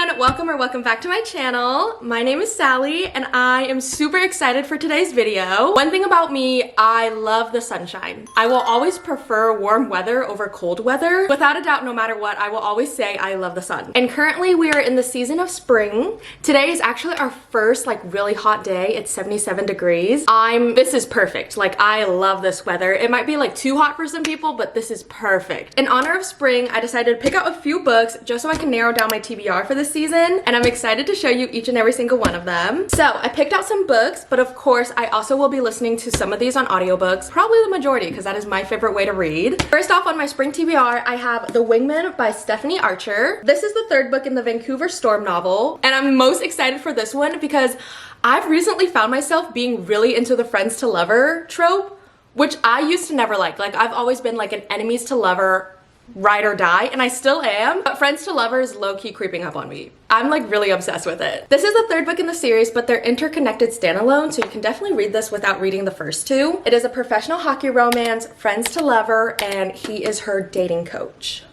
everyone, welcome back to my channel. My name is Sally and I am super excited for today's video. One thing about me, I love the sunshine. I will always prefer warm weather over cold weather. Without a doubt, no matter what, I will always say I love the sun. And currently we are in the season of spring. Today is actually our first really hot day. It's 77 degrees. This is perfect. I love this weather. It might be too hot for some people, but this is perfect. In honor of spring, I decided to pick out a few books just so I can narrow down my TBR for this season, and I'm excited to show you each and every single one of them. So I picked out some books, but of course I also will be listening to some of these on audiobooks, probably the majority because that is my favorite way to read. First off, on my spring TBR, I have The Wingman by Stephanie Archer. This is the third book in the Vancouver Storm novel, and I'm most excited for this one because I've recently found myself being really into the friends to lover trope, which I used to never like. I've always been an enemies to lover, ride or die, and I still am, but friends to lovers low-key creeping up on me. I'm really obsessed with it. This is the third book in the series, but they're interconnected standalone, so you can definitely read this without reading the first two. It is a professional hockey romance, friends to lover, and he is her dating coach.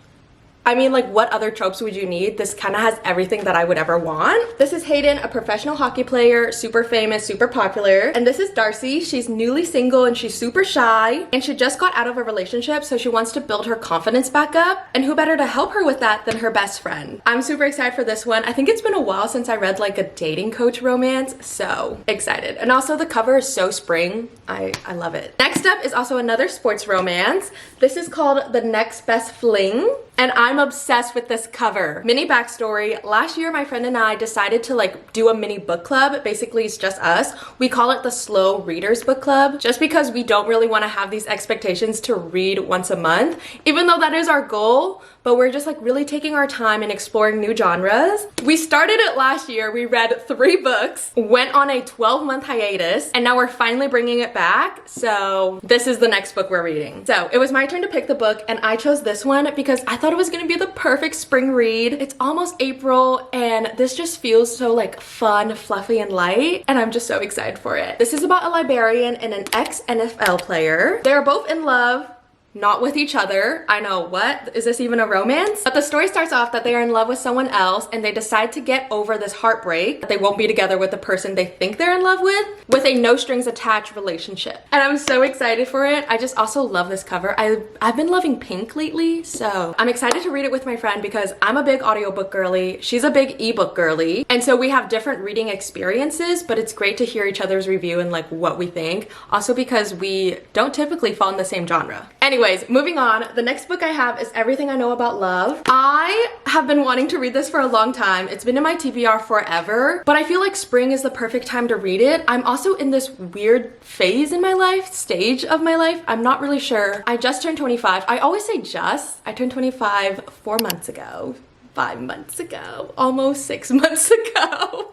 I mean, what other tropes would you need? This kind of has everything that I would ever want. This is Hayden, a professional hockey player, super famous, super popular. And this is Darcy. She's newly single and she's super shy. And she just got out of a relationship, so she wants to build her confidence back up. And who better to help her with that than her best friend? I'm super excited for this one. I think it's been a while since I read a dating coach romance, so excited. And also the cover is so spring. I love it. Next up is also another sports romance. This is called The Next Best Fling. And I'm obsessed with this cover. Mini backstory, last year my friend and I decided to do a mini book club. Basically it's just us. We call it the Slow Readers Book Club just because we don't really want to have these expectations to read once a month, even though that is our goal, but we're just really taking our time and exploring new genres. We started it last year, we read 3 books, went on a 12-month hiatus, and now we're finally bringing it back. So this is the next book we're reading. So it was my turn to pick the book and I chose this one because I thought it was gonna be the perfect spring read. It's almost April and this just feels so fun, fluffy, and light, and I'm just so excited for it. This is about a librarian and an ex-NFL player. They're both in love, not with each other. I know, what? Is this even a romance? But the story starts off that they are in love with someone else and they decide to get over this heartbreak that they won't be together with the person they think they're in love with a no strings attached relationship. And I'm so excited for it. I just also love this cover. I've been loving pink lately, so I'm excited to read it with my friend because I'm a big audiobook girly. She's a big ebook girly. And so we have different reading experiences, but it's great to hear each other's review and what we think. Also because we don't typically fall in the same genre. Anyways, moving on, the next book I have is Everything I Know About Love. I have been wanting to read this for a long time. It's been in my TBR forever, but I feel like spring is the perfect time to read it. I'm also in this weird phase in my life, stage of my life. I'm not really sure. I just turned 25. I always say just. I turned 25 4 months ago, 5 months ago, almost 6 months ago.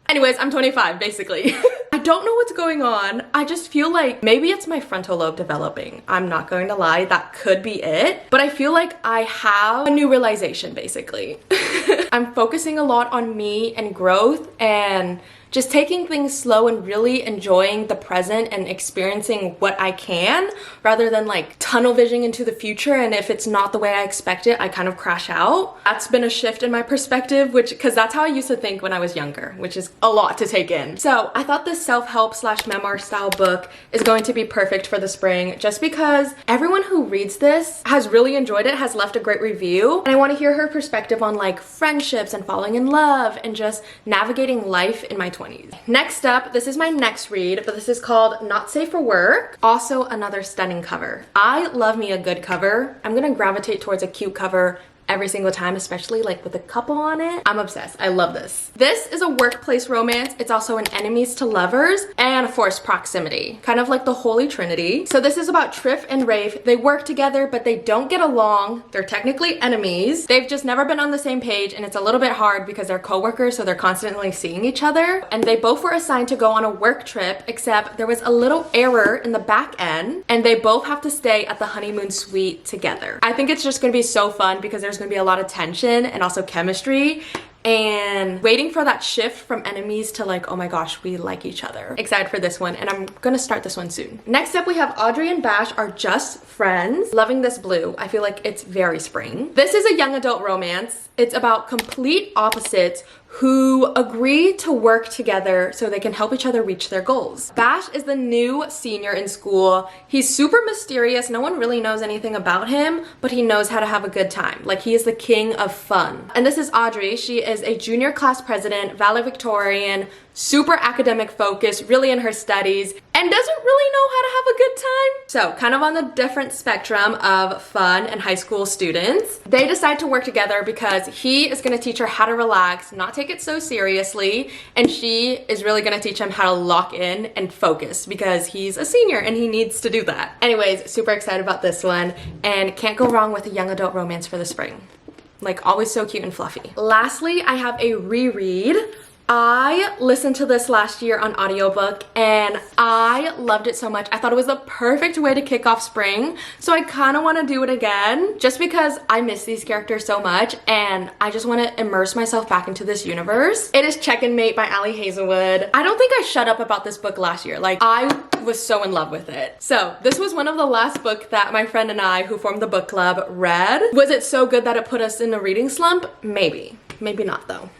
Anyways, I'm 25, basically. I don't know what's going on. I just feel like maybe it's my frontal lobe developing. I'm not going to lie, that could be it. But I feel like I have a new realization, basically. I'm focusing a lot on me and growth and just taking things slow and really enjoying the present and experiencing what I can rather than tunnel visioning into the future, and if it's not the way I expect it, I kind of crash out. That's been a shift in my perspective, because that's how I used to think when I was younger, which is a lot to take in. So I thought this self-help / memoir style book is going to be perfect for the spring just because everyone who reads this has really enjoyed it, has left a great review, and I want to hear her perspective on friendships and falling in love and just navigating life in my 20s. Next up, this is my next read, but this is called Not Safe for Work. Also another stunning cover. I love me a good cover. I'm gonna gravitate towards a cute cover every single time, especially with a couple on it. I'm obsessed. I love this. This is a workplace romance. It's also an enemies to lovers and forced proximity, kind of like the Holy Trinity. So this is about Triff and Rafe. They work together, but they don't get along. They're technically enemies. They've just never been on the same page, and it's a little bit hard because they're co-workers, so they're constantly seeing each other. And they both were assigned to go on a work trip, except there was a little error in the back end, and they both have to stay at the honeymoon suite together. I think it's just gonna be so fun because there's gonna be a lot of tension and also chemistry, and waiting for that shift from enemies to oh my gosh, we like each other. Excited for this one, and I'm gonna start this one soon. Next up, we have Audrey and Bash Are Just Friends. Loving this blue. I feel like it's very spring. This is a young adult romance. It's about complete opposites who agree to work together so they can help each other reach their goals. Bash is the new senior in school. He's super mysterious. No one really knows anything about him, but he knows how to have a good time. Like, he is the king of fun. And this is Audrey. She is a junior class president, valedictorian, super academic focused, really in her studies, and doesn't really know how to have a good time. So kind of on the different spectrum of fun and high school students. They decide to work together because he is gonna teach her how to relax, not take it so seriously, and she is really gonna teach him how to lock in and focus because he's a senior and he needs to do that. Anyways, super excited about this one, and can't go wrong with a young adult romance for the spring. Like, always so cute and fluffy. Lastly, I have a reread. I listened to this last year on audiobook and I loved it so much. I thought it was the perfect way to kick off spring. So I kind of want to do it again just because I miss these characters so much and I just want to immerse myself back into this universe. It is Check and Mate by Ali Hazelwood. I don't think I shut up about this book last year. Like, I was so in love with it. So this was one of the last books that my friend and I, who formed the book club, read. Was it so good that it put us in a reading slump? Maybe. Maybe not though.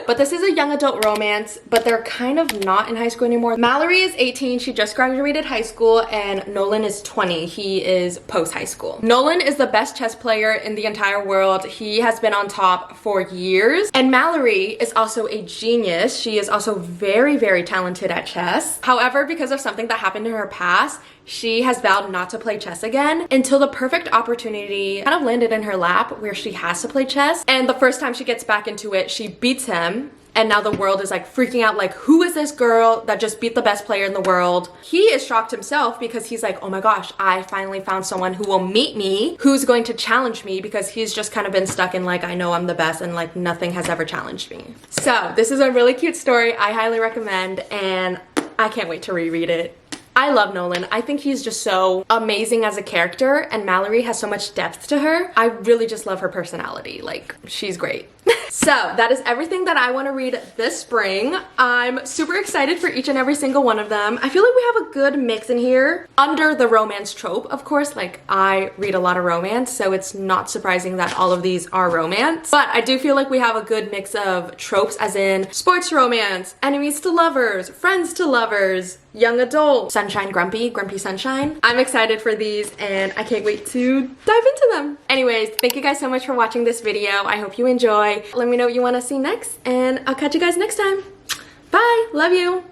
But this is a young adult romance, but they're kind of not in high school anymore. Mallory is 18, she just graduated high school, and Nolan is 20, he is post-high school. Nolan is the best chess player in the entire world. He has been on top for years. And Mallory is also a genius. She is also very, very talented at chess. However, because of something that happened in her past, she has vowed not to play chess again until the perfect opportunity kind of landed in her lap where she has to play chess. And the first time she gets back into it, she beats him. And now the world is like freaking out, like, who is this girl that just beat the best player in the world? He is shocked himself because he's like, oh my gosh, I finally found someone who will meet me, who's going to challenge me, because he's just kind of been stuck in like, I know I'm the best and like nothing has ever challenged me. So this is a really cute story. I highly recommend, and I can't wait to reread it. I love Nolan. I think he's just so amazing as a character, and Mallory has so much depth to her. I really just love her personality. Like, she's great. So that is everything that I want to read this spring. I'm super excited for each and every single one of them. I feel like we have a good mix in here under the romance trope, of course. Like, I read a lot of romance, so it's not surprising that all of these are romance. But I do feel like we have a good mix of tropes, as in sports romance, enemies to lovers, friends to lovers, young adult, sunshine grumpy, grumpy sunshine. I'm excited for these and I can't wait to dive into them. Anyways, thank you guys so much for watching this video. I hope you enjoy. Let me know what you want to see next, and I'll catch you guys next time. Bye, love you.